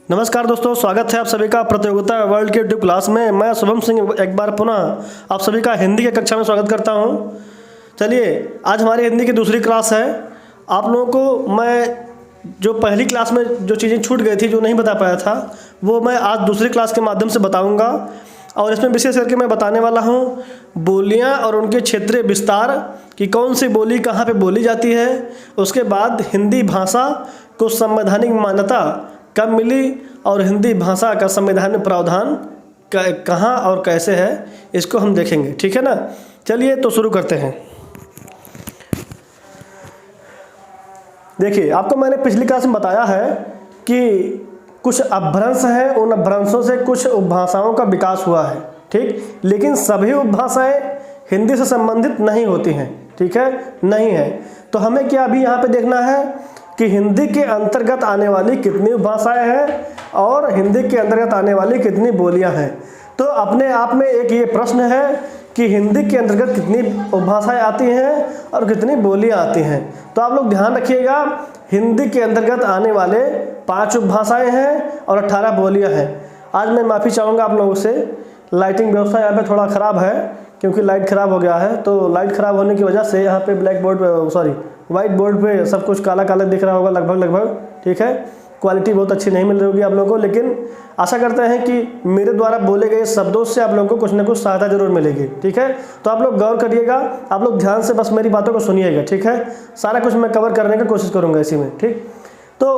नमस्कार दोस्तों, स्वागत है आप सभी का प्रतियोगिता वर्ल्ड के यूट्यूब क्लास में। मैं शुभम सिंह एक बार पुनः आप सभी का हिंदी की कक्षा में स्वागत करता हूं। चलिए, आज हमारी हिंदी की दूसरी क्लास है। आप लोगों को मैं जो पहली क्लास में जो चीज़ें छूट गई थी, जो नहीं बता पाया था, वो मैं आज दूसरी क्लास के माध्यम से बताऊँगा। और इसमें विशेष करके मैं बताने वाला हूँ बोलियाँ और उनके क्षेत्रीय विस्तार कि कौन सी बोली कहाँ पे बोली जाती है। उसके बाद हिंदी भाषा को संवैधानिक मान्यता कब मिली और हिंदी भाषा का संविधान में प्रावधान कहाँ और कैसे है, इसको हम देखेंगे। ठीक है ना। चलिए तो शुरू करते हैं। देखिए, आपको मैंने पिछली क्लास में बताया है कि कुछ अपभ्रंश हैं, उन अपभ्रंशों से कुछ उपभाषाओं का विकास हुआ है। ठीक, लेकिन सभी उपभाषाएं हिंदी से संबंधित नहीं होती हैं। ठीक है, नहीं है। तो हमें क्या अभी यहाँ पे देखना है कि हिंदी के अंतर्गत आने वाली कितनी उपभाषाएं हैं और हिंदी के अंतर्गत आने वाली कितनी बोलियां हैं। तो अपने आप में एक ये प्रश्न है कि हिंदी के अंतर्गत कितनी उपभाषाएं आती हैं और कितनी बोलियां आती हैं। तो आप लोग ध्यान रखिएगा, हिंदी के अंतर्गत आने वाले 5 उपभाषाएं हैं और 18 बोलियां हैं। आज मैं माफ़ी चाहूँगा आप लोगों से, लाइटिंग व्यवस्था यहाँ पे थोड़ा ख़राब है क्योंकि लाइट ख़राब हो गया है। तो लाइट ख़राब होने की वजह से यहाँ पे ब्लैक बोर्ड व्हाइट बोर्ड पे सब कुछ काला काला दिख रहा होगा लगभग। ठीक है, क्वालिटी बहुत अच्छी नहीं मिल रही होगी आप लोगों को, लेकिन आशा करते हैं कि मेरे द्वारा बोले गए शब्दों से आप लोगों को कुछ ना कुछ सहायता जरूर मिलेगी। ठीक है, तो आप लोग गौर करिएगा, आप लोग ध्यान से बस मेरी बातों को सुनिएगा। ठीक है, सारा कुछ मैं कवर करने की कोशिश करूँगा इसी में। ठीक, तो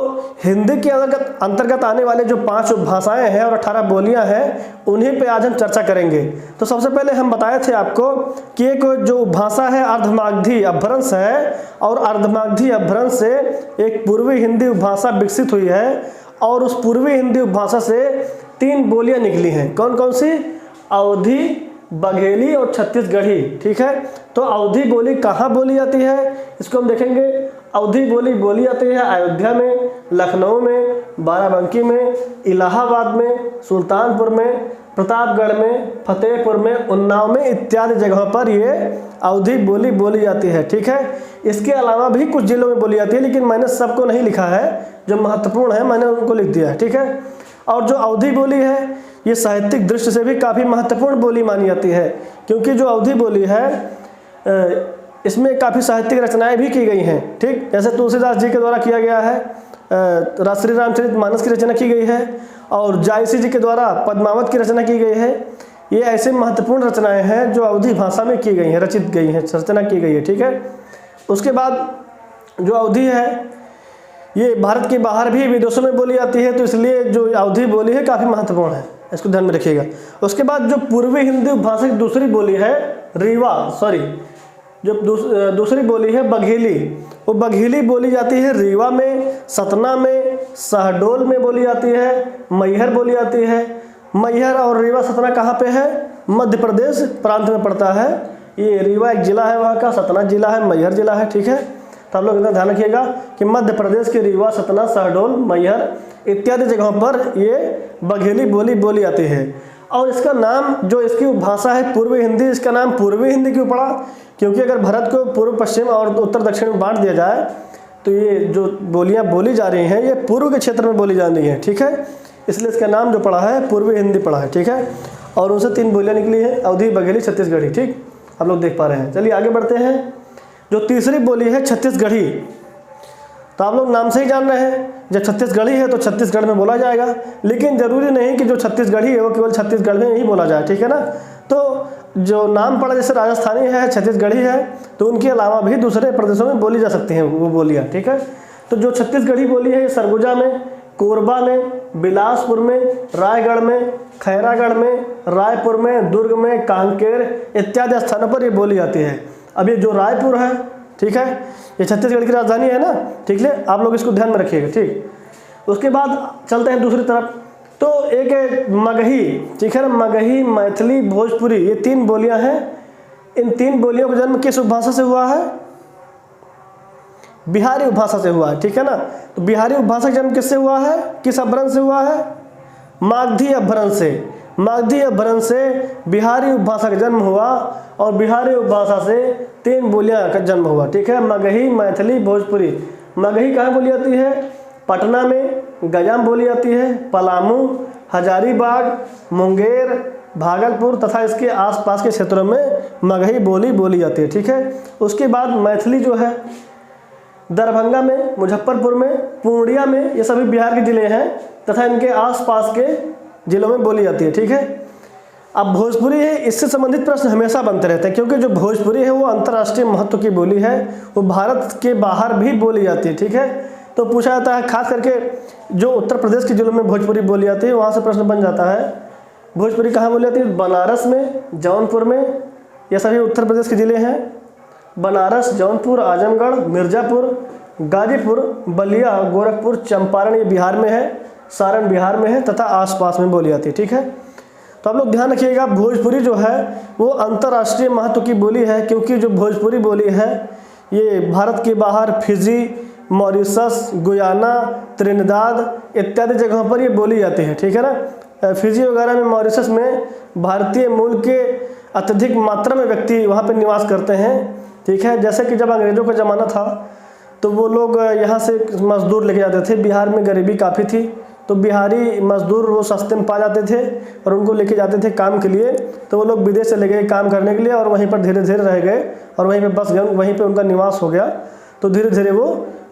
हिंदी के अंतर्गत आने वाले जो 5 उपभाषाएं हैं और 18 बोलियां हैं, उन्हीं पे आज हम चर्चा करेंगे। तो सबसे पहले हम बताए थे आपको कि एक जो उपभाषा है अर्धमागधी अपभ्रंश है, और अर्धमागधी अपभ्रंश से एक पूर्वी हिंदी उपभाषा विकसित हुई है, और उस पूर्वी हिंदी उपभाषा से 3 बोलियां निकली हैं। कौन कौन सी? अवधी, बघेली और छत्तीसगढ़ी। ठीक है, तो अवधी बोली कहाँ बोली जाती है इसको हम देखेंगे। अवधी बोली बोली जाती है अयोध्या में, लखनऊ में, बाराबंकी में, इलाहाबाद में, सुल्तानपुर में, प्रतापगढ़ में, फतेहपुर में, उन्नाव में इत्यादि जगहों पर ये अवधी बोली बोली जाती है। ठीक है, इसके अलावा भी कुछ जिलों में बोली जाती है, लेकिन मैंने सबको नहीं लिखा है, जो महत्वपूर्ण है मैंने उनको लिख दिया है। ठीक है, और जो अवधी बोली है ये साहित्यिक दृष्टि से भी काफ़ी महत्वपूर्ण बोली मानी जाती है, क्योंकि जो अवधी बोली है इसमें काफ़ी साहित्यिक रचनाएं भी की गई हैं। ठीक, जैसे तुलसीदास जी के द्वारा किया गया है, श्री रामचरितमानस की रचना की गई है, और जायसी जी के द्वारा पद्मावत की रचना की गई है। ये ऐसे महत्वपूर्ण रचनाएं हैं जो अवधी भाषा में की गई हैं, रचित गई हैं, रचना की गई है। ठीक है, उसके बाद जो अवधी है ये भारत के बाहर भी विदेशों में बोली जाती है, तो इसलिए जो अवधी बोली है काफ़ी महत्वपूर्ण है, इसको ध्यान में रखिएगा। उसके बाद जो पूर्वी हिंदी उपभाषा की दूसरी बोली है जो दूसरी बोली है बघेली, वो बघेली बोली जाती है रीवा में, सतना में, शहडोल में बोली जाती है, मैहर बोली जाती है। मैहर और रीवा सतना कहाँ पे है? मध्य प्रदेश प्रांत में पड़ता है। ये रीवा एक जिला है वहाँ का, सतना जिला है, मैहर जिला है। ठीक है, तो आप लोग इतना ध्यान रखिएगा कि मध्य प्रदेश के रीवा, सतना, शहडोल, मैहर इत्यादि जगहों पर ये बघेली बोली बोली जाती है। और इसका नाम, जो इसकी भाषा है पूर्वी हिंदी, इसका नाम पूर्वी हिंदी क्यों पड़ा? क्योंकि अगर भारत को पूर्व पश्चिम और उत्तर दक्षिण में बांट दिया जाए तो ये जो बोलियां बोली जा रही हैं ये पूर्व के क्षेत्र में बोली जा रही हैं। ठीक है, इसलिए इसका नाम जो पड़ा है पूर्वी हिंदी पड़ा है। ठीक है, और उनसे 3 बोलियां निकली हैं, अवधी, बघेली, छत्तीसगढ़ी। ठीक, आप लोग देख पा रहे हैं। चलिए आगे बढ़ते हैं। जो तीसरी बोली है छत्तीसगढ़ी, तो आप लोग नाम से ही जान रहे हैं, जब छत्तीसगढ़ी है तो छत्तीसगढ़ में बोला जाएगा, लेकिन जरूरी नहीं कि जो छत्तीसगढ़ी है वो केवल छत्तीसगढ़ में ही बोला जाए। ठीक है ना, तो जो नाम पड़ा जैसे राजस्थानी है, छत्तीसगढ़ी है, तो उनके अलावा भी दूसरे प्रदेशों में बोली जा सकती हैं वो बोलियाँ। ठीक है, तो जो छत्तीसगढ़ी बोली है ये सरगुजा में, कोरबा में, बिलासपुर में, रायगढ़ में, खैरागढ़ में, रायपुर में, दुर्ग में, कांकेर इत्यादि स्थानों पर ये बोली जाती है। अब ये जो रायपुर है, ठीक है, ये छत्तीसगढ़ की राजधानी है ना। ठीक है, आप लोग इसको ध्यान में रखिएगा। ठीक, उसके बाद चलते हैं दूसरी तरफ। तो एक है मगही। ठीक है ना, मगही, मैथिली, भोजपुरी, ये 3 बोलियां हैं। इन 3 बोलियों का जन्म किस उपभाषा से हुआ है? बिहारी उपभाषा से हुआ है। ठीक है ना, तो बिहारी उपभाषा का जन्म किससे हुआ है? किस अपभ्रंश से हुआ है? मागधी अपभ्रंश से। मागधी अपभ्रंश से बिहारी उपभाषा का जन्म हुआ, और बिहारी उपभाषा से 3 बोलियां का जन्म हुआ। ठीक है, मगही, मैथिली, भोजपुरी। मगही कहाँ बोली जाती है? पटना में, गया में बोली जाती है, पलामू, हजारीबाग, मुंगेर, भागलपुर तथा इसके आसपास के क्षेत्रों में मगही बोली बोली जाती है। ठीक है। उसके बाद मैथिली जो है दरभंगा में, मुजफ्फरपुर में, पूर्णिया में, ये सभी बिहार के ज़िले हैं तथा इनके आसपास के ज़िलों में बोली जाती है। ठीक है। अब भोजपुरी है, इससे संबंधित प्रश्न हमेशा बनते रहते हैं क्योंकि जो भोजपुरी है वो अंतर्राष्ट्रीय महत्व की बोली है, वो भारत के बाहर भी बोली जाती है। ठीक है। तो पूछा जाता है खास करके जो उत्तर प्रदेश के ज़िलों में भोजपुरी बोली जाती है वहाँ से प्रश्न बन जाता है भोजपुरी कहाँ बोली जाती है। बनारस में, जौनपुर में, ये सभी उत्तर प्रदेश के ज़िले हैं। बनारस, जौनपुर, आजमगढ़, मिर्ज़ापुर, गाजीपुर, बलिया, गोरखपुर, चंपारण ये बिहार में है, सारण बिहार में है तथा आसपास में बोली जाती है। ठीक है। तो आप लोग ध्यान रखिएगा भोजपुरी जो है वो अंतर्राष्ट्रीय महत्व की बोली है क्योंकि जो भोजपुरी बोली है ये भारत के बाहर फिजी, मॉरिशस, गुयाना, त्रिनिदाद इत्यादि जगहों पर ये बोली जाती है। ठीक है ना। फिजी वगैरह में, मॉरिशस में भारतीय मूल के अत्यधिक मात्रा में व्यक्ति वहाँ पर निवास करते हैं। ठीक है। जैसे कि जब अंग्रेज़ों का ज़माना था तो वो लोग यहाँ से मज़दूर लेके जाते थे। बिहार में गरीबी काफ़ी थी तो बिहारी मज़दूर वो सस्ते में पा जाते थे और उनको लेके जाते थे काम के लिए। तो वो लोग विदेश चले गए काम करने के लिए और वहीं पर धीरे धीरे रह गए और वहीं पे बस गए, वहीं पे उनका निवास हो गया। तो धीरे धीरे वो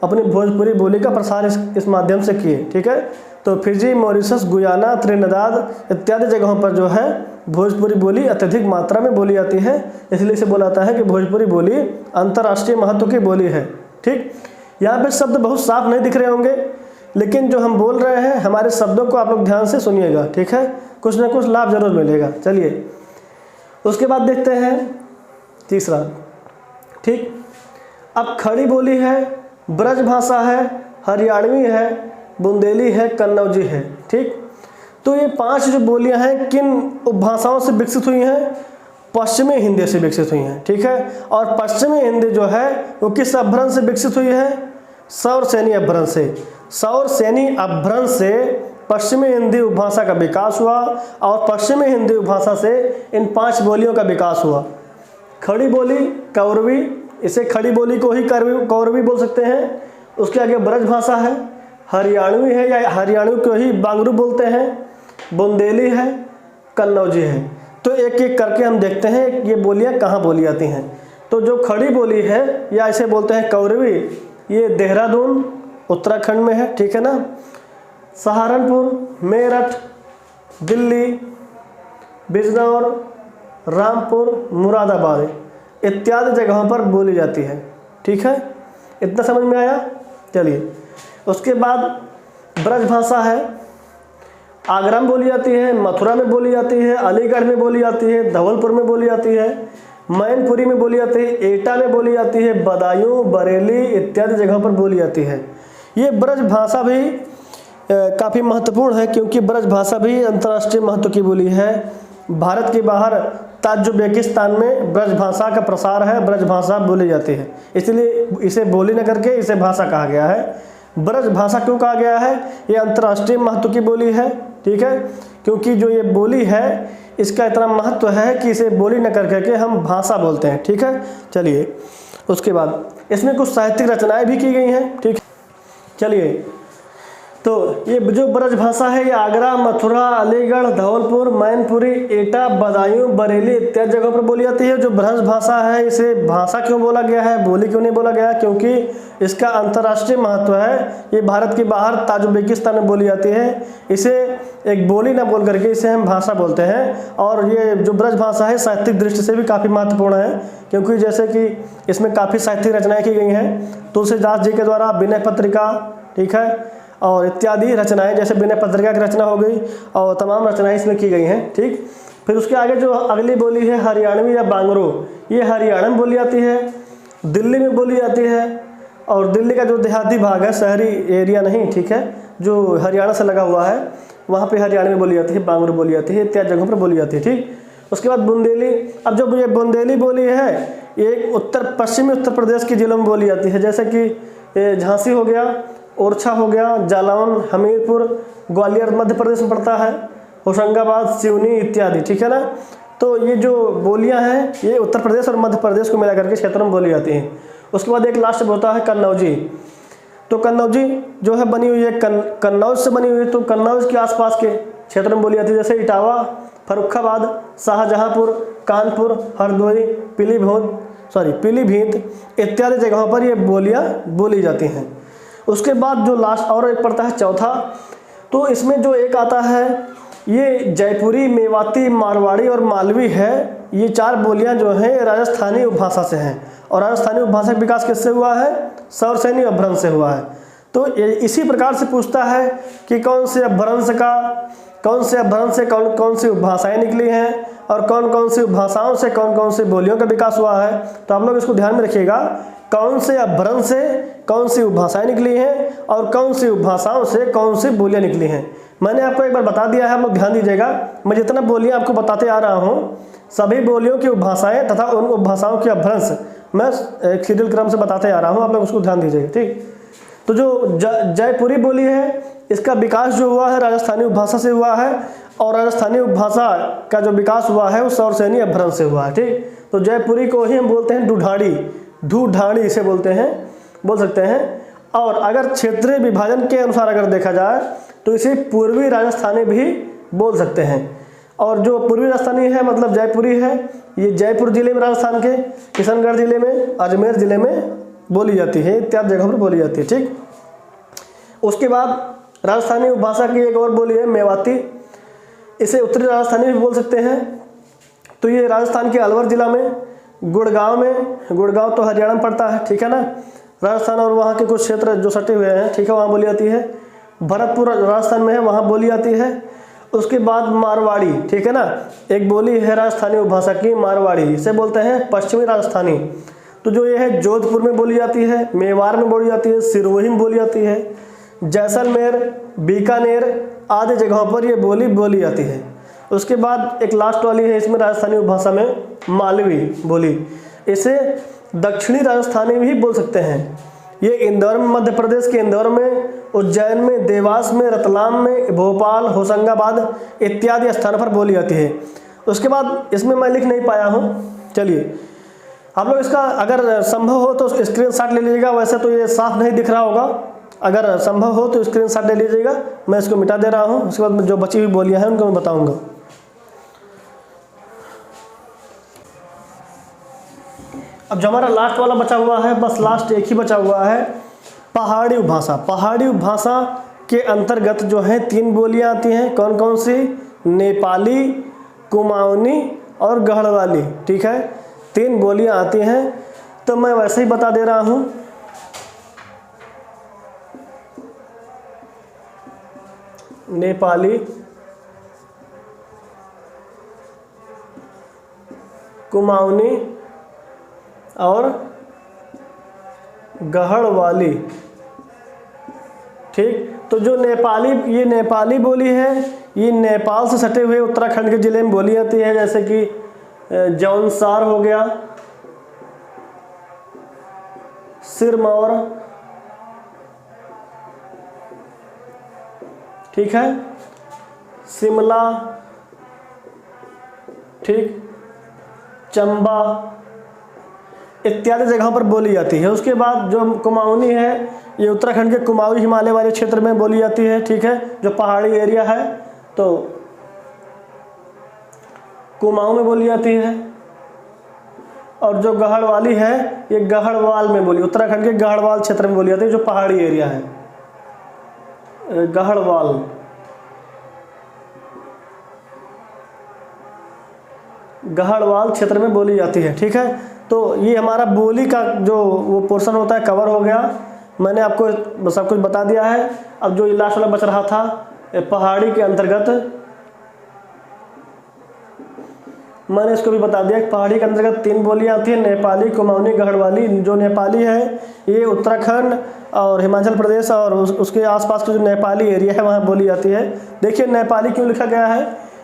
अपनी भोजपुरी बोली का प्रसार इस माध्यम से किए। ठीक है। तो फिजी, मॉरिशस, गुयाना, त्रिनिदाद इत्यादि जगहों पर जो है भोजपुरी बोली अत्यधिक मात्रा में बोली जाती है, इसलिए इसे बोला जाता है कि भोजपुरी बोली अंतर्राष्ट्रीय महत्व की बोली है। ठीक। यहाँ पे शब्द बहुत साफ नहीं दिख रहे होंगे लेकिन जो हम बोल रहे हैं हमारे शब्दों को आप लोग ध्यान से सुनिएगा। ठीक है। कुछ ना कुछ लाभ जरूर मिलेगा। चलिए उसके बाद देखते हैं तीसरा। ठीक। अब खड़ी बोली है, ब्रज भाषा है, हरियाणवी है, बुंदेली है, कन्नौजी है। ठीक। तो ये 5 जो बोलियां हैं किन उपभाषाओं से विकसित हुई हैं? पश्चिमी हिंदी से विकसित हुई हैं। ठीक है। और पश्चिमी हिंदी जो है वो किस अपभ्रंश से विकसित हुई है? सौरसेनी अपभ्रंश से। सौरसेनी अपभ्रंश से पश्चिमी हिंदी उपभाषा का विकास हुआ और पश्चिमी हिंदी उपभाषा से इन 5 बोलियों का विकास हुआ। खड़ी बोली कौरवी, इसे खड़ी बोली को ही कौरवी बोल सकते हैं। उसके आगे ब्रज भाषा है, हरियाणवी है या हरियाणवी को ही बांगरू बोलते हैं, बुंदेली है, कन्नौजी है। तो एक एक करके हम देखते हैं ये बोलियां कहाँ बोली जाती हैं। तो जो खड़ी बोली है या इसे बोलते हैं कौरवी, ये देहरादून उत्तराखंड में है। ठीक है ना। सहारनपुर, मेरठ, दिल्ली, बिजनौर, रामपुर, मुरादाबाद इत्यादि जगहों पर बोली जाती है। ठीक है। इतना समझ में आया। चलिए उसके बाद ब्रज भाषा है, आगरा में बोली जाती है, मथुरा में बोली जाती है, अलीगढ़ में बोली जाती है, धवलपुर में बोली जाती है, मैनपुरी में बोली जाती है, एटा में बोली जाती है, बदायूं, बरेली इत्यादि जगहों पर बोली जाती है। ये ब्रज भाषा भी काफ़ी महत्वपूर्ण है क्योंकि ब्रज भाषा भी अंतर्राष्ट्रीय महत्व की बोली है। भारत के बाहर ताजिकिस्तान में ब्रज भाषा का प्रसार है, ब्रज भाषा बोली जाती है, इसलिए इसे बोली न करके इसे भाषा कहा गया है। ब्रज भाषा क्यों कहा गया है? ये अंतर्राष्ट्रीय महत्व की बोली है। ठीक है। क्योंकि जो ये बोली है इसका इतना महत्व है कि इसे बोली न कर करके हम भाषा बोलते हैं। ठीक है। चलिए उसके बाद इसमें कुछ साहित्यिक रचनाएं भी की गई हैं। ठीक है। चलिए तो ये जो ब्रज भाषा है ये आगरा, मथुरा, अलीगढ़, धौलपुर, मैनपुरी, एटा, बदायूं, बरेली इत्यादि जगहों पर बोली जाती है। जो ब्रज भाषा है इसे भाषा क्यों बोला गया है, बोली क्यों नहीं बोला गया? क्योंकि इसका अंतर्राष्ट्रीय महत्व है। ये भारत के बाहर ताजिकिस्तान में बोली जाती है। इसे एक बोली ना बोल करके इसे हम भाषा बोलते हैं। और ये जो ब्रज भाषा है साहित्यिक दृष्टि से भी काफ़ी महत्वपूर्ण है क्योंकि जैसे कि इसमें काफ़ी साहित्यिक रचनाएँ की गई हैं। तुलसीदास जी के द्वारा विनय पत्रिका, ठीक है, और इत्यादि रचनाएं, जैसे विनय पत्रिका की रचना हो गई और तमाम रचनाएं इसमें की गई हैं। ठीक। फिर उसके आगे जो अगली बोली है हरियाणवी या बांगरू, ये हरियाणा में बोली जाती है, दिल्ली में बोली जाती है और दिल्ली का जो देहाती भाग है, शहरी एरिया नहीं, ठीक है, जो हरियाणा से लगा हुआ है वहाँ पे हरियाणा में बोली जाती है, बांगरू बोली जाती है, इत्यादि जगहों पर बोली जाती है। ठीक। उसके बाद बुंदेली। अब जो ये बुंदेली बोली है ये पश्चिमी उत्तर प्रदेश के जिलों में बोली जाती है, जैसे कि झांसी हो गया, ओरछा हो गया, जालौन, हमीरपुर, ग्वालियर मध्य प्रदेश में पड़ता है, होशंगाबाद, सिवनी इत्यादि। ठीक है ना। तो ये जो बोलियां हैं ये उत्तर प्रदेश और मध्य प्रदेश को मिला करके क्षेत्रों में बोली जाती हैं। उसके बाद एक लास्ट होता है कन्नौजी। तो कन्नौजी जो है बनी हुई है कन्नौज से बनी हुई है, तो कन्नौज के आसपास के क्षेत्र में बोली जाती है, जैसे इटावा, फर्रुखाबाद, शाहजहांपुर, कानपुर, हरदोई, पीलीभीत इत्यादि जगहों पर ये बोलियां बोली जाती हैं। उसके बाद जो लास्ट और एक पड़ता है चौथा, तो इसमें जो एक आता है ये जयपुरी, मेवाती, मारवाड़ी और मालवी है। ये 4 बोलियां जो हैं राजस्थानी उपभाषा से हैं, और राजस्थानी उपभाषा का विकास किससे हुआ है? सौरसेनी अपभ्रंश से हुआ है। तो इसी प्रकार से पूछता है कि कौन से अपभ्रंश से कौन सी उपभाषाएं निकली हैं, और कौन कौन सी उपभाषाओं से कौन कौन सी बोलियों का विकास हुआ है। तो आप लोग इसको ध्यान में रखिएगा, कौन से अपभ्रंश से कौन सी उपभाषाएं निकली हैं, और कौन सी उपभाषाओं से कौन सी बोलियां निकली हैं। मैंने आपको एक बार बता दिया है, आप लोग ध्यान दीजिएगा। मैं जितना बोलियां आपको बताते आ रहा हूँ, सभी बोलियों की उपभाषाएं तथा उन उपभाषाओं के अपभ्रंश मैं एक सीरियल क्रम से बताते आ रहा हूँ, आप लोग उसको ध्यान दीजिएगा, ठीक। तो जो जयपुरी बोली है, इसका विकास जो हुआ है राजस्थानी उपभाषा से हुआ है, और राजस्थानी उपभाषा का जो विकास हुआ है वो सौरसेनी अपभ्रंश से हुआ है, ठीक। तो जयपुरी को ही हम बोलते हैं ढूढ़ाड़ी इसे बोल सकते हैं। और अगर क्षेत्रीय विभाजन के अनुसार अगर देखा जाए तो इसे पूर्वी राजस्थानी भी बोल सकते हैं। और जो पूर्वी राजस्थानी है मतलब जयपुरी है, ये जयपुर जिले में राजस्थान के, किशनगढ़ जिले में, अजमेर जिले में बोली जाती है, इत्यादि जगहों पर बोली जाती है, ठीक। उसके बाद राजस्थानी उपभाषा की एक और बोली है मेवाती, इसे उत्तरी राजस्थानी भी बोल सकते हैं। तो ये राजस्थान के अलवर जिला में, गुड़गांव तो हरियाणा में पड़ता है, ठीक है ना, राजस्थान और वहाँ के कुछ क्षेत्र जो सटे हुए हैं, ठीक है, वहाँ बोली जाती है। भरतपुर राजस्थान में है, वहाँ बोली जाती है। उसके बाद मारवाड़ी, ठीक है ना, एक बोली है राजस्थानी उपभाषा की मारवाड़ी, इसे बोलते हैं पश्चिमी राजस्थानी। तो जो ये है जोधपुर में बोली जाती है, मेवाड़ में बोली जाती है, सिरोही में बोली जाती है, जैसलमेर, बीकानेर आदि जगहों पर ये बोली जाती है। उसके बाद एक लास्ट वाली है इसमें राजस्थानी उपभाषा में मालवी बोली, इसे दक्षिणी राजस्थानी भी बोल सकते हैं। ये इंदौर में, मध्य प्रदेश के इंदौर में, उज्जैन में, देवास में, रतलाम में, भोपाल, होशंगाबाद इत्यादि स्थानों पर बोली जाती है। उसके बाद इसमें मैं लिख नहीं पाया हूँ, चलिए आप लोग इसका अगर संभव हो तो स्क्रीनशॉट ले लीजिएगा। वैसे तो ये साफ नहीं दिख रहा होगा, अगर संभव हो तो स्क्रीनशॉट ले लीजिएगा, मैं इसको मिटा दे रहा हूँ। उसके बाद जो बची हुई बोलियाँ हैं उनको मैं बताऊँगा। अब जो हमारा लास्ट वाला बचा हुआ है, बस लास्ट एक ही बचा हुआ है, पहाड़ी उपभाषा। पहाड़ी उपभाषा के अंतर्गत जो है 3 बोलियां आती हैं, कौन कौन सी? नेपाली, कुमाऊनी और गढ़वाली, ठीक है, 3 बोलियां आती हैं। तो मैं वैसे ही बता दे रहा हूँ। नेपाली, कुमाऊनी और गढ़वाली, ठीक। तो जो ये नेपाली बोली है, ये नेपाल से सटे हुए उत्तराखंड के जिले में बोली जाती है, जैसे कि जौनसार हो गया, सिरमौर, ठीक है, शिमला, ठीक, चंबा इत्यादि जगहों पर बोली जाती है। उसके बाद जो कुमाऊनी है, ये उत्तराखंड के कुमाऊनी हिमालय वाले क्षेत्र में बोली जाती है, ठीक है, जो पहाड़ी एरिया है तो कुमाऊं में बोली जाती है। और जो गढ़वाली है, ये गढ़वाल में बोली, उत्तराखंड के गढ़वाल क्षेत्र में बोली जाती है, जो पहाड़ी एरिया है, गढ़वाल क्षेत्र में बोली जाती है, ठीक है। तो ये हमारा बोली का जो वो पोर्शन होता है कवर हो गया, मैंने आपको सब कुछ बता दिया है। अब जो लास्ट वाला बच रहा था पहाड़ी के अंतर्गत, मैंने इसको भी बता दिया। पहाड़ी के अंतर्गत 3 बोलियां आती हैं, नेपाली, कुमाऊनी, गढ़वाली। जो नेपाली है ये उत्तराखंड और हिमाचल प्रदेश और उसके आसपास का जो नेपाली एरिया है वहाँ बोली जाती है। देखिए नेपाली क्यों लिखा गया है,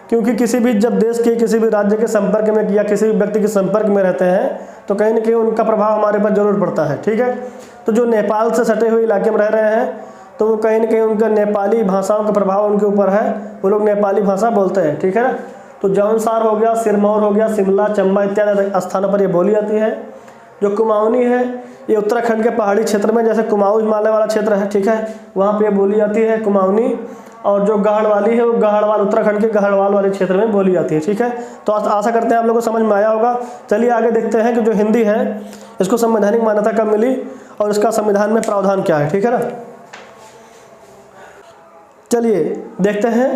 क्योंकि किसी भी जब देश के किसी भी राज्य के संपर्क में या किसी भी व्यक्ति के संपर्क में रहते हैं तो कहीं न कहीं उनका प्रभाव हमारे पर जरूर पड़ता है, ठीक है। तो जो नेपाल से सटे हुए इलाके में रह रहे हैं तो वो कहीं न कहीं उनका नेपाली भाषाओं का प्रभाव उनके ऊपर है, वो लोग नेपाली भाषा बोलते हैं, ठीक है ना। तो जौनसार हो गया, सिरमौर हो गया, शिमला, चंबा इत्यादि स्थानों पर ये बोली जाती है। जो कुमाऊनी है ये उत्तराखंड के पहाड़ी क्षेत्र में, जैसे कुमाऊं हिमालय वाला क्षेत्र है, ठीक है, वहाँ पे बोली जाती है कुमाऊनी। और जो गढ़वाली है वो गढ़वाल, उत्तराखंड के गढ़वाल वाले क्षेत्र में बोली जाती है, ठीक है। तो आशा करते हैं आप लोगों को समझ में आया होगा। चलिए आगे देखते हैं कि जो हिंदी है इसको संवैधानिक मान्यता कब मिली और इसका संविधान में प्रावधान क्या है, ठीक है ना। चलिए देखते हैं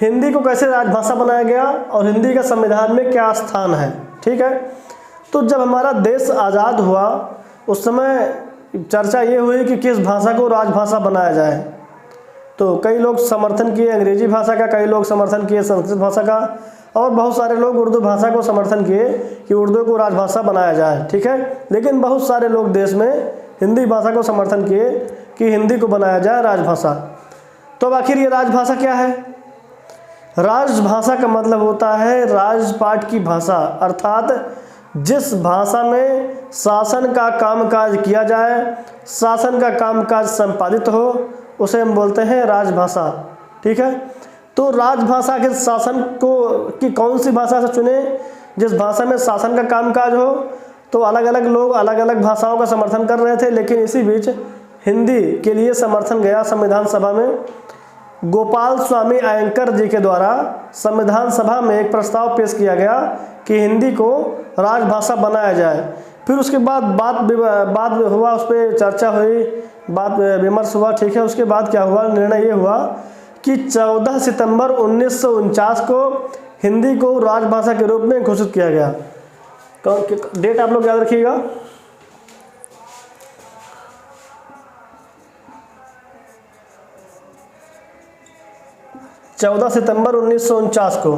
हिंदी को कैसे राजभाषा बनाया गया और हिंदी का संविधान में क्या स्थान है, ठीक है। तो जब हमारा देश आज़ाद हुआ उस समय चर्चा ये हुई कि किस भाषा को राजभाषा बनाया जाए। तो कई लोग समर्थन किए अंग्रेजी भाषा का, कई लोग समर्थन किए संस्कृत भाषा का, और बहुत सारे लोग उर्दू भाषा को समर्थन किए कि उर्दू को राजभाषा बनाया जाए, ठीक है। लेकिन बहुत सारे लोग देश में हिंदी भाषा को समर्थन किए कि हिंदी को बनाया जाए राजभाषा। तो अब आखिर ये राजभाषा क्या है? राजभाषा का मतलब होता है राजपाट की भाषा, अर्थात जिस भाषा में शासन का कामकाज किया जाए, शासन का कामकाज संपादित हो, उसे हम बोलते हैं राजभाषा, ठीक है। तो राजभाषा के शासन को कि कौन सी भाषा से चुने? जिस भाषा में शासन का कामकाज हो। तो अलग अलग लोग अलग अलग भाषाओं का समर्थन कर रहे थे, लेकिन इसी बीच हिंदी के लिए समर्थन गया संविधान सभा में। गोपाल स्वामी अयंकर जी के द्वारा संविधान सभा में एक प्रस्ताव पेश किया गया कि हिंदी को राजभाषा बनाया जाए। फिर उसके बाद बात हुआ, उस पर चर्चा हुई, बात विमर्श हुआ, ठीक है। उसके बाद क्या हुआ? निर्णय ये हुआ कि 14 सितंबर 1949 को हिंदी को राजभाषा के रूप में घोषित किया गया। डेट आप लोग याद रखिएगा, 14 सितंबर 1949 को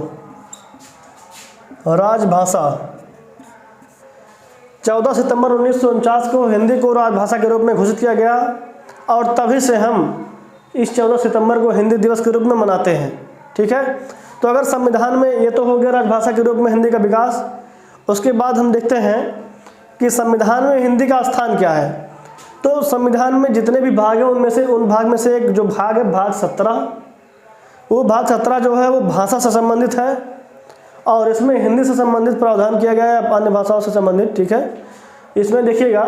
राजभाषा, 14 सितंबर 1949 को हिंदी को राजभाषा के रूप में घोषित किया गया। और तभी से हम इस 14 सितंबर को हिंदी दिवस के रूप में मनाते हैं, ठीक है। तो अगर संविधान में ये तो हो गया राजभाषा के रूप में हिंदी का विकास। उसके बाद हम देखते हैं कि संविधान में हिंदी का स्थान क्या है। तो संविधान में जितने भी भाग हैं उनमें से उन भाग में से एक जो भाग है भाग 17, वो भाग 17 जो है वो भाषा से संबंधित है और इसमें हिंदी से संबंधित प्रावधान किया गया है, अन्य भाषाओं से संबंधित, ठीक है। इसमें देखिएगा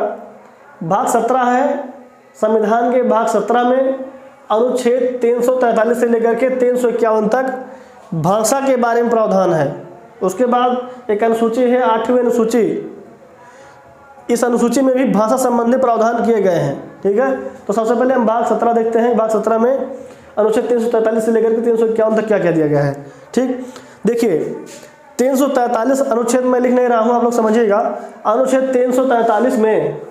भाग 17 है, संविधान के भाग 17 में अनुच्छेद 343 से लेकर के 351 तक भाषा के बारे में प्रावधान है। उसके बाद एक अनुसूची है 8वीं अनुसूची, इस अनुसूची में भी भाषा संबंधी प्रावधान किए गए हैं, ठीक है। तो सबसे पहले हम भाग 17 देखते हैं। भाग 17 में अनुच्छेद 343 से लेकर के 351 तक क्या कह दिया गया है, ठीक। देखिए 343 अनुच्छेद में लिख नहीं रहा हूं, आप लोग समझिएगा। अनुच्छेद 343 में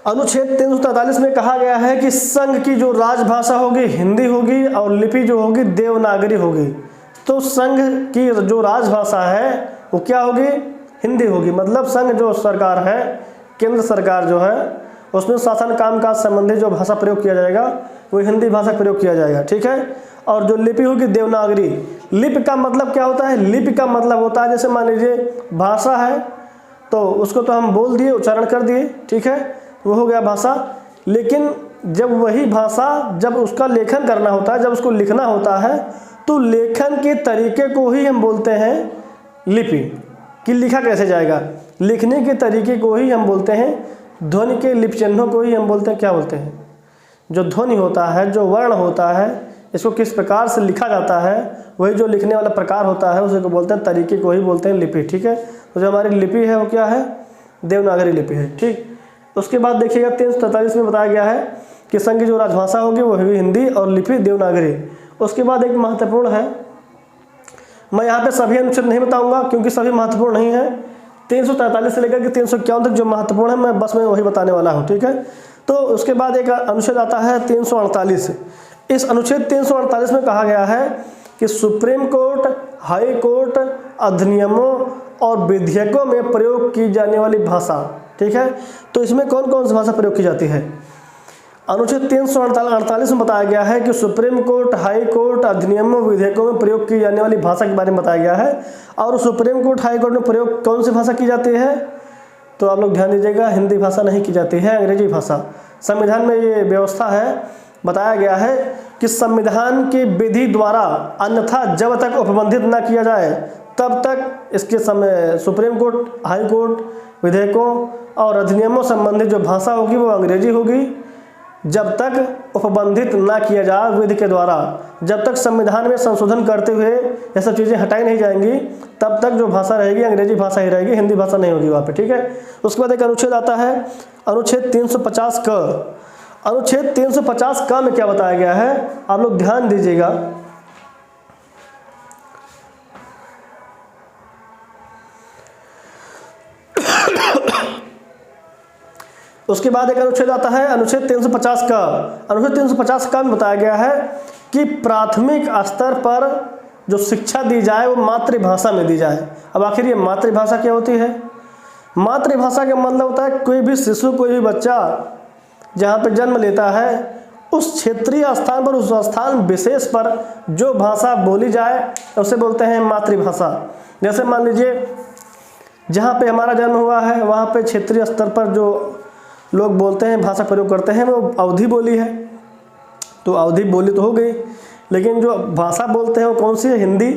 अनुच्छेद 343 में कहा गया है कि संघ की जो राजभाषा होगी हिंदी होगी और लिपि जो होगी देवनागरी होगी। तो संघ की जो राजभाषा है वो क्या होगी? हिंदी होगी। मतलब संघ जो सरकार है, केंद्र सरकार जो है, उसमें शासन कामकाज संबंधी जो भाषा प्रयोग किया जाएगा वो हिंदी भाषा प्रयोग किया जाएगा, ठीक है। और जो लिपि होगी देवनागरी। लिपि का मतलब क्या होता है? लिपि का मतलब होता है जैसे मान लीजिए भाषा है तो उसको तो हम बोल दिए, उच्चारण कर दिए, ठीक है, वो हो गया भाषा। लेकिन जब वही भाषा जब उसका लेखन करना होता है, जब उसको लिखना होता है, तो लेखन के तरीके को ही हम बोलते हैं लिपि। कि लिखा कैसे जाएगा, लिखने के तरीके को ही हम बोलते हैं ध्वनि के लिपि चिन्हों को ही हम बोलते हैं, क्या बोलते हैं? जो ध्वनि होता है, जो वर्ण होता है, इसको किस प्रकार से लिखा जाता है, वही जो लिखने वाला प्रकार होता है उसे को बोलते हैं, तरीके को ही बोलते हैं लिपि, ठीक है। तो जो हमारी लिपि है वो क्या है? देवनागरी लिपि है, ठीक। उसके बाद देखिएगा 343 में बताया गया है कि संघ की जो राजभाषा होगी वो होगी हिंदी और लिपि देवनागरी। उसके बाद एक महत्वपूर्ण है, मैं यहाँ पे सभी अनुच्छेद नहीं बताऊंगा क्योंकि सभी महत्वपूर्ण नहीं है। 343 से लेकर के 351 तक जो महत्वपूर्ण है मैं बस में वही बताने वाला हूँ, ठीक है। तो उसके बाद एक अनुच्छेद आता है 348। इस अनुच्छेद 348 में कहा गया है कि सुप्रीम कोर्ट, हाई कोर्ट, अधिनियमों और विधेयकों में प्रयोग की जाने वाली भाषा, ठीक है। तो इसमें कौन कौन सी भाषा प्रयोग की जाती है? अनुच्छेद 348 में बताया गया है कि सुप्रीम कोर्ट, हाई कोर्ट, अधिनियमों, विधेयकों में प्रयोग की जाने वाली भाषा के बारे में बताया गया है। और सुप्रीम कोर्ट, हाई कोर्ट में प्रयोग कौन सी भाषा की जाती है? तो आप लोग ध्यान दीजिएगा, हिंदी भाषा नहीं की जाती है, अंग्रेजी भाषा। संविधान में ये व्यवस्था है, बताया गया है कि संविधान की विधि द्वारा अन्यथा जब तक उपबंधित न किया जाए तब तक इसके समय सुप्रीम कोर्ट, हाई कोर्ट, विधेयकों और अधिनियमों संबंधित जो भाषा होगी वो अंग्रेजी होगी। जब तक उपबंधित ना किया जाए विधि के द्वारा, जब तक संविधान में संशोधन करते हुए ये सब चीज़ें हटाई नहीं जाएंगी, तब तक जो भाषा रहेगी अंग्रेजी भाषा ही रहेगी, हिंदी भाषा नहीं होगी वहाँ पे, ठीक है। उसके बाद एक अनुच्छेद आता है अनुच्छेद 350 क। अनुच्छेद 350 क में क्या बताया गया है, आप लोग ध्यान दीजिएगा। उसके बाद एक अनुच्छेद आता है अनुच्छेद 350 का। अनुच्छेद 350 का में बताया गया है कि प्राथमिक स्तर पर जो शिक्षा दी जाए वो मातृभाषा में दी जाए। अब आखिर ये मातृभाषा क्या होती है? मातृभाषा का मतलब होता है कोई भी शिशु, कोई भी बच्चा जहाँ पे जन्म लेता है उस क्षेत्रीय स्थान पर, उस स्थान विशेष पर जो भाषा बोली जाए उसे बोलते हैं मातृभाषा। जैसे मान लीजिए जहाँ पे हमारा जन्म हुआ है वहाँ पे क्षेत्रीय स्तर पर जो लोग बोलते हैं, भाषा प्रयोग करते हैं, वो अवधी बोली है, तो अवधी बोली तो हो गई, लेकिन जो भाषा बोलते हैं वो कौन सी है? हिंदी,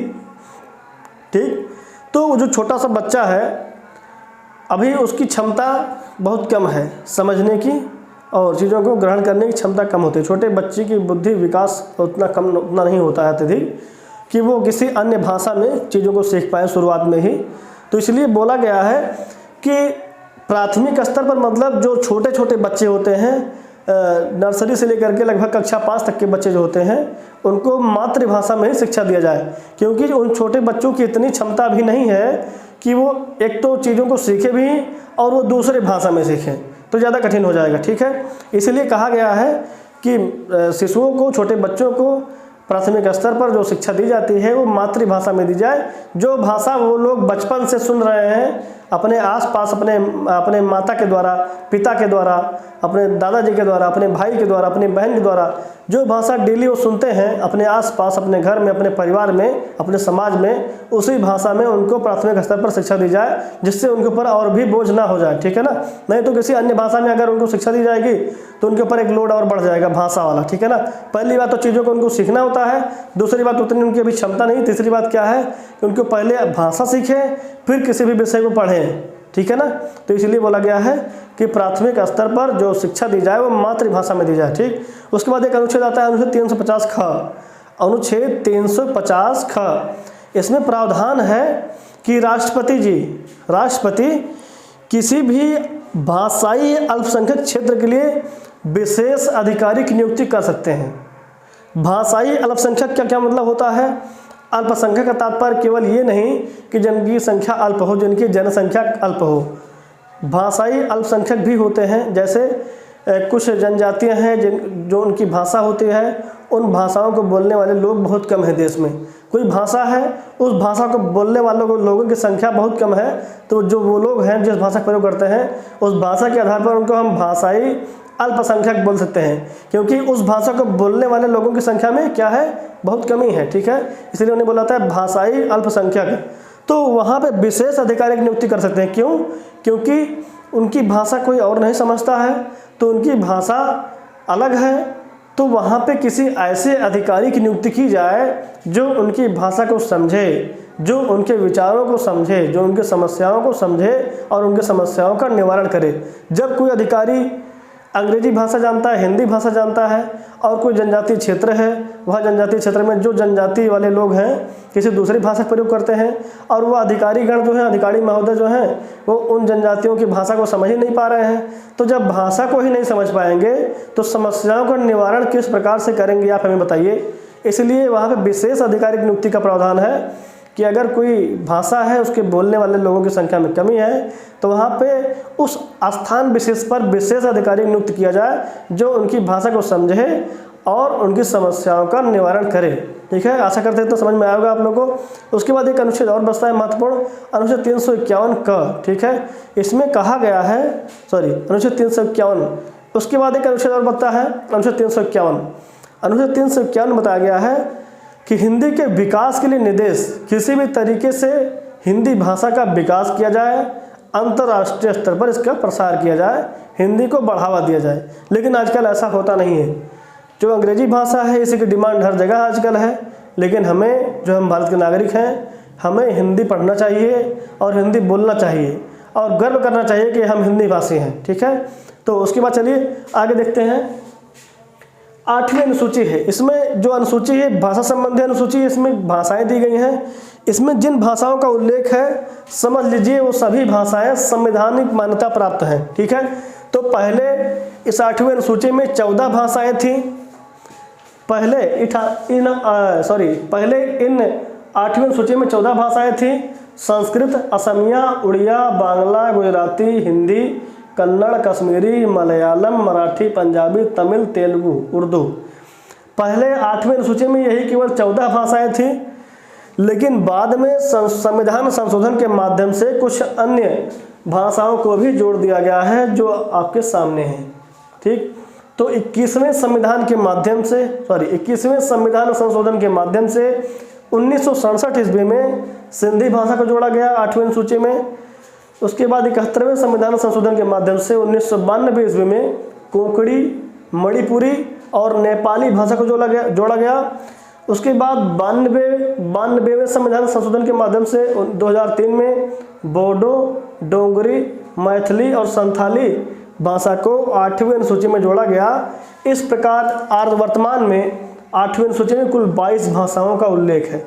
ठीक। तो जो छोटा सा बच्चा है अभी उसकी क्षमता बहुत कम है समझने की और चीज़ों को ग्रहण करने की क्षमता कम होती है। छोटे बच्चे की बुद्धि विकास उतना नहीं होता है अत्यधिक कि वो किसी अन्य भाषा में चीज़ों को सीख पाए शुरुआत में ही। तो इसलिए बोला गया है कि प्राथमिक स्तर पर मतलब जो छोटे छोटे बच्चे होते हैं, नर्सरी से लेकर के लगभग कक्षा 5 तक के बच्चे जो होते हैं उनको मातृभाषा में ही शिक्षा दिया जाए, क्योंकि उन छोटे बच्चों की इतनी क्षमता भी नहीं है कि वो एक तो चीज़ों को सीखे भी और वो दूसरे भाषा में सीखें, तो ज़्यादा कठिन हो जाएगा, ठीक है। इसलिए कहा गया है कि शिशुओं को, छोटे बच्चों को प्राथमिक स्तर पर जो शिक्षा दी जाती है वो मातृभाषा में दी जाए। जो भाषा वो लोग बचपन से सुन रहे हैं अपने आसपास, अपने माता के द्वारा, पिता के द्वारा, अपने दादाजी के द्वारा, अपने भाई के द्वारा, अपनी बहन के द्वारा, जो भाषा डेली वो सुनते हैं अपने आसपास, अपने घर में, अपने परिवार में, अपने समाज में, उसी भाषा में उनको प्राथमिक स्तर पर शिक्षा दी जाए, जिससे उनके ऊपर और भी बोझ ना हो जाए, ठीक है ना। नहीं तो किसी अन्य भाषा में अगर उनको शिक्षा दी जाएगी तो उनके ऊपर एक लोड और बढ़ जाएगा भाषा वाला, ठीक है ना। पहली बात तो चीज़ों को उनको सीखना होता है, दूसरी बात उतनी उनकी अभी क्षमता नहीं, तीसरी बात क्या है कि उनको पहले भाषा सीखें फिर किसी भी विषय को पढ़ें, ठीक है ना। तो इसलिए बोला गया है कि प्राथमिक स्तर पर जो शिक्षा दी जाए वो मातृभाषा में दी जाए, ठीक। उसके बाद एक अनुच्छेद आता है अनुच्छेद 350 ख। अनुच्छेद 350 ख, इसमें प्रावधान है कि राष्ट्रपति किसी भी भाषाई अल्पसंख्यक क्षेत्र के लिए विशेष अधिकारी की नियुक्ति कर सकते हैं। भाषाई अल्पसंख्यक का क्या मतलब होता है? अल्पसंख्यक का तात्पर्य केवल ये नहीं कि जिनकी संख्या अल्प हो, जिनकी जनसंख्या अल्प हो। भाषाई अल्पसंख्यक भी होते हैं, जैसे कुछ जनजातियां हैं जो उनकी भाषा होती है, उन भाषाओं को बोलने वाले लोग बहुत कम हैं देश में। कोई भाषा है, उस भाषा को बोलने वालों लोगों की संख्या बहुत कम है, तो जो वो लोग हैं जिस भाषा का प्रयोग करते हैं उस भाषा के आधार पर उनको हम भाषाई अल्पसंख्यक बोल सकते हैं, क्योंकि उस भाषा को बोलने वाले लोगों की संख्या में क्या है? बहुत कमी है, ठीक है। इसलिए उन्हें बोला था भाषाई अल्पसंख्यक। तो वहाँ पे विशेष अधिकारी की नियुक्ति कर सकते हैं। क्यों? क्योंकि उनकी भाषा कोई और नहीं समझता है, तो उनकी भाषा अलग है, तो वहाँ पे किसी ऐसे अधिकारी की नियुक्ति की जाए जो उनकी भाषा को समझे, जो उनके विचारों को समझे, जो उनके समस्याओं को समझे और उनके समस्याओं का निवारण करे। जब कोई अधिकारी अंग्रेजी भाषा जानता है, हिंदी भाषा जानता है और कोई जनजातीय क्षेत्र है, वह जनजातीय क्षेत्र में जो जनजाति वाले लोग हैं किसी दूसरी भाषा का प्रयोग करते हैं और वह अधिकारीगण जो हैं, अधिकारी महोदय जो हैं, वो उन जनजातियों की भाषा को समझ ही नहीं पा रहे हैं। तो जब भाषा को ही नहीं समझ पाएंगे तो समस्याओं का निवारण किस प्रकार से करेंगे आप हमें बताइए। इसलिए वहाँ पर विशेष अधिकारी की नियुक्ति का प्रावधान है कि अगर कोई भाषा है उसके बोलने वाले लोगों की संख्या में कमी है तो वहाँ पे उस स्थान विशेष पर विशेष अधिकारी नियुक्त किया जाए जो उनकी भाषा को समझे और उनकी समस्याओं का निवारण करे, ठीक है। आशा करते हैं तो समझ में आएगा आप लोगों को। उसके बाद एक अनुच्छेद और बचता है महत्वपूर्ण, अनुच्छेद 351 क, ठीक है। इसमें कहा गया है, अनुच्छेद 351, उसके बाद एक अनुच्छेद और बचता है अनुच्छेद 351। अनुच्छेद 351 बताया गया है कि हिंदी के विकास के लिए निर्देश, किसी भी तरीके से हिंदी भाषा का विकास किया जाए, अंतर्राष्ट्रीय स्तर पर इसका प्रसार किया जाए, हिंदी को बढ़ावा दिया जाए। लेकिन आजकल ऐसा होता नहीं है। जो अंग्रेजी भाषा है इसी की डिमांड हर जगह आजकल है, लेकिन हमें, जो हम भारत के नागरिक हैं, हमें हिंदी पढ़ना चाहिए और हिंदी बोलना चाहिए और गर्व करना चाहिए कि हम हिंदी भाषी हैं। ठीक है, तो उसके बाद चलिए आगे देखते हैं। 8वीं अनुसूची है, इसमें जो अनुसूची है भाषा संबंधी अनुसूची, इसमें भाषाएं दी गई हैं। इसमें जिन भाषाओं का उल्लेख है समझ लीजिए वो सभी भाषाएं संवैधानिक मान्यता प्राप्त हैं। ठीक है, तो पहले इस 8वीं अनुसूची में 14 भाषाएं थी। पहले इन 8वीं अनुसूची में 14 भाषाएं थी। संस्कृत, असमिया, उड़िया, बांग्ला, गुजराती, हिंदी, कन्नड़, कश्मीरी, मलयालम, मराठी, पंजाबी, तमिल, तेलुगु, उर्दू। पहले 8वीं अनुसूची में यही केवल 14 भाषाएं थी, लेकिन बाद में संविधान संशोधन के माध्यम से कुछ अन्य भाषाओं को भी जोड़ दिया गया है जो आपके सामने है। ठीक, तो 21वें संविधान संशोधन के माध्यम से 1967 ईस्वी में सिंधी भाषा को जोड़ा गया 8वीं अनुसूची में। उसके बाद 71वें संविधान संशोधन के माध्यम से 1992 ईस्वी में कोंकणी, मणिपुरी और नेपाली भाषा को जोड़ा गया। उसके बाद 92वें संविधान संशोधन के माध्यम से 2003 में बोडो, डोंगरी, मैथिली और संथाली भाषा को 8वीं अनुसूची में जोड़ा गया। इस प्रकार वर्तमान में 8वीं अनुसूची में कुल 22 भाषाओं का उल्लेख है।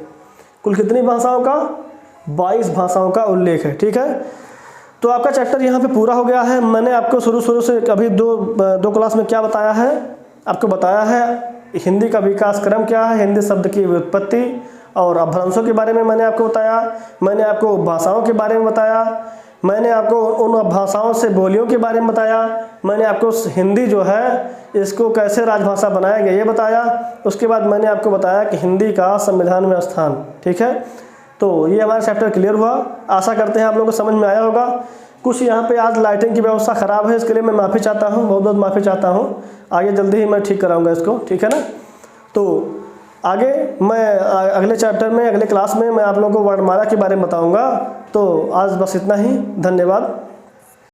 कुल कितनी भाषाओं का? 22 भाषाओं का उल्लेख है। ठीक है, तो आपका चैप्टर यहाँ पे पूरा हो गया है। मैंने आपको शुरू से अभी दो क्लास में क्या बताया है, आपको बताया है हिंदी का विकास क्रम क्या है, हिंदी शब्द की व्युत्पत्ति और अपभ्रंशों के बारे में मैंने आपको बताया। मैंने आपको भाषाओं के बारे में बताया। मैंने आपको उन भाषाओं से बोलियों के बारे में बताया। मैंने आपको हिंदी जो है इसको कैसे राजभाषा बनाया गया ये बताया। उसके बाद मैंने आपको बताया कि हिंदी का संविधान में स्थान। ठीक है, तो ये हमारा चैप्टर क्लियर हुआ। आशा करते हैं आप लोगों को समझ में आया होगा। कुछ यहाँ पे आज लाइटिंग की व्यवस्था ख़राब है, इसके लिए मैं माफ़ी चाहता हूँ, बहुत बहुत माफ़ी चाहता हूँ। आगे जल्दी ही मैं ठीक कराऊँगा इसको। ठीक है ना, तो आगे मैं अगले चैप्टर में, अगले क्लास में मैं आप लोगों को वर्णमाला के बारे में बताऊँगा। तो आज बस इतना ही, धन्यवाद।